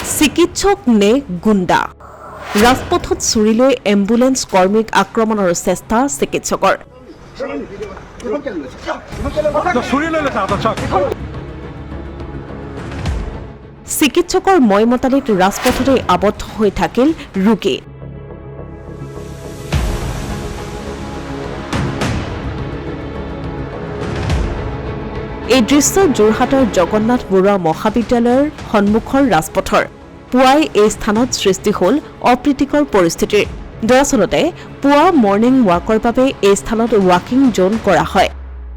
চিকিৎসক নে গুণ্ডা ৰাজপথত চুৰি লৈ এম্বুলেন্স কৰ্মীক আক্ৰমণৰ চেষ্টা চিকিৎসকৰ চিকিৎসকৰ মইমতালিত ৰাজপথতে আবদ্ধ হৈ থাকিল ৰোগী এই দৃশ্য যোৰহাটৰ জগন্নাথ বৰুৱা মহাবিদ্যালয়ৰ সন্মুখৰ ৰাজপথৰ পুৱাই এই স্থানত সৃষ্টি হ'ল অপ্ৰীতিকৰ পৰিস্থিতিৰ দৰাচলতে পুৱা মৰ্ণিং ৱাকৰ বাবে এই স্থানত ৱাকিং জোন কৰা হয়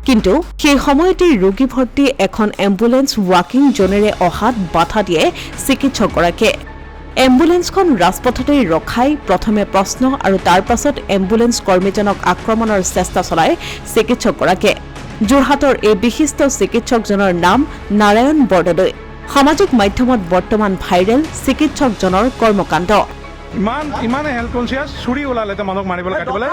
কিন্তু সেই সময়তে ৰোগী ভৰ্তি এখন এম্বুলেন্স ৱাকিং জোনেৰে অহাত বাধা দিয়ে চিকিৎসকগৰাকীয়ে এম্বুলেন্সখন ৰাজপথতে ৰখাই প্ৰথমে প্ৰশ্ন আৰু তাৰ পাছত এম্বুলেন্স কৰ্মীজনক আক্ৰমণৰ চেষ্টা চলাই চিকিৎসকগৰাকীয়ে যোৰহাটৰ এই বিশিষ্ট চিকিৎসকজনৰ নাম নাৰায়ণ বৰদলৈ সামাজিক মাধ্যমত বৰ্তমান ভাইৰেল চিকিৎসকজনৰ কৰ্মকাণ্ড ইমানে হেল্থ কনচিয়াস চুৰি ওলালে তো মানুহক মাৰিবলৈ কাটিবলৈ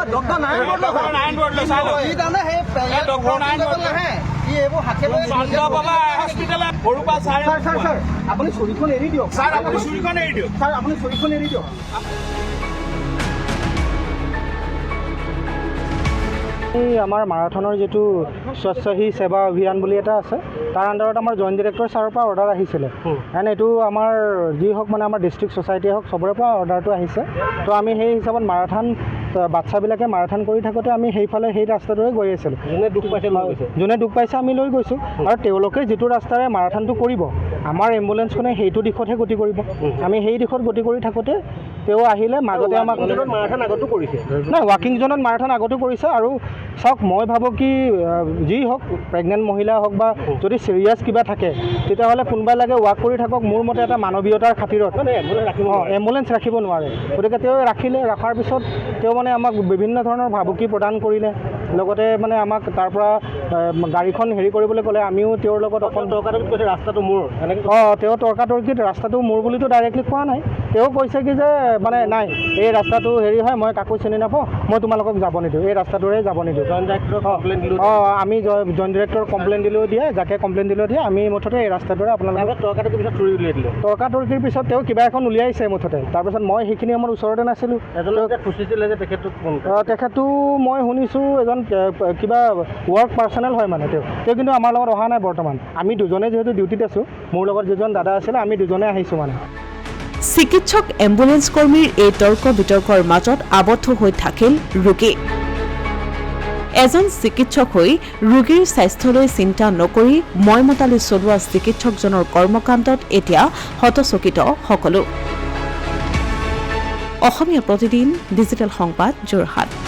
আপুনি চুৰিখন এৰি দিয়ক ছাৰ আপুনি চুৰিখন এৰি দিয়ক ছাৰ আপুনি চুৰিখন এৰি দিয়ক আমাৰ মাৰাথনৰ যেটো স্বচ্ছ হি সেৱা অভিযান বুলি এটা আছে তাৰ আণ্ডাৰত আমাৰ জইণ্ট ডিৰেক্টৰ ছাৰৰ পৰা অৰ্ডাৰ আহিছিলে এণ্ড এইটো আমাৰ যি হওক মানে আমাৰ ডিষ্ট্ৰিক্ট ছ'চাইটি হওক চবৰে পৰা অৰ্ডাৰটো আহিছে তো আমি সেই হিচাপত মাৰাথন বাচ্চাবিলাকে মাৰাথন কৰি থাকোঁতে আমি সেইফালে সেই ৰাস্তাটোৰে গৈ আছিলোঁ যোনে দুখ পাইছে আমি লৈ গৈছোঁ আৰু তেওঁলোকে যিটো ৰাস্তাৰে মাৰাথনটো কৰিব আমাৰ এম্বুলেন্সখনে সেইটো দিশতহে গতি কৰিব আমি সেই দিশত গতি কৰি থাকোঁতে তেওঁ আহিলে মাজতে আমাক মাৰাথন আগতো কৰিছে নাই ৱাকিং জোনত মাৰাথন আগতো কৰিছে আৰু চাওক মই ভাবোঁ কি যি হওক প্ৰেগনেণ্ট মহিলা হওক বা যদি চিৰিয়াছ কিবা থাকে তেতিয়াহ'লে কোনোবাই লাগে ৱাক কৰি থাকক মোৰ মতে এটা মানৱীয়তাৰ খাতিৰত এম্বুলেন্স ৰাখিব নোৱাৰে গতিকে তেওঁ ৰাখিলে ৰখাৰ পিছত তেওঁ মানে আমাক বিভিন্ন ধৰণৰ ভাবুকি প্ৰদান কৰিলে লগতে মানে আমাক তাৰ পৰা গাড়ীখন হেৰি কৰিবলৈ ক'লে আমিও তেওঁৰ লগত অকল তৰ্কাতৰ্কিত কৈছে ৰাস্তাটো মোৰ তেওঁ তৰ্কাতৰ্কিত ৰাস্তাটো মোৰ বুলিতো ডাইৰেক্টলি কোৱা নাই তেওঁ কৈছে কি যে মানে নাই এই ৰাস্তাটো হেৰি হয় মই কাকো চিনি নাপাওঁ মই তোমালোকক যাব নিদিওঁ এই ৰাস্তাটোৰে যাব নিদিওঁ আমি জইণ্ট ডিৰেক্টৰ কমপ্লেইন দিলেও দিয়ে যাকে কমপ্লেইন দিলেও দিয়ে আমি মুঠতে এই ৰাস্তাটোৰে আপোনালোকক তৰ্কাতৰ্কিৰ পিছত চুৰি উলিয়াই দিলোঁ তৰ্কাতৰ্কিৰ পিছত তেওঁ কিবা এখন উলিয়াইছে মুঠতে তাৰপিছত মই সেইখিনি আমাৰ ওচৰতে নাছিলোঁ খুচিছিলে যে তেখেতো মই শুনিছোঁ এজন কিবা ৱৰ্ক পাৰ্চনেল হয় মানে তেওঁ কিন্তু আমাৰ লগত অহা নাই বৰ্তমান আমি দুজনে যিহেতু ডিউটিত আছোঁ মোৰ লগত যিজন দাদা আছিলে আমি দুজনে আহিছোঁ মানে চিকিৎসক এম্বুলেন্স কৰ্মীৰ এই তৰ্ক বিতৰ্কৰ মাজত আবদ্ধ হৈ থাকিল ৰোগী এজন চিকিৎসক হৈ ৰোগীৰ স্বাস্থ্যলৈ চিন্তা নকৰি মইমতালি চলোৱা চিকিৎসকজনৰ কৰ্মকাণ্ডত এতিয়া হতচকিত সকলো অসমীয়া প্ৰতিদিন ডিজিটেল সংবাদ যোৰহাট।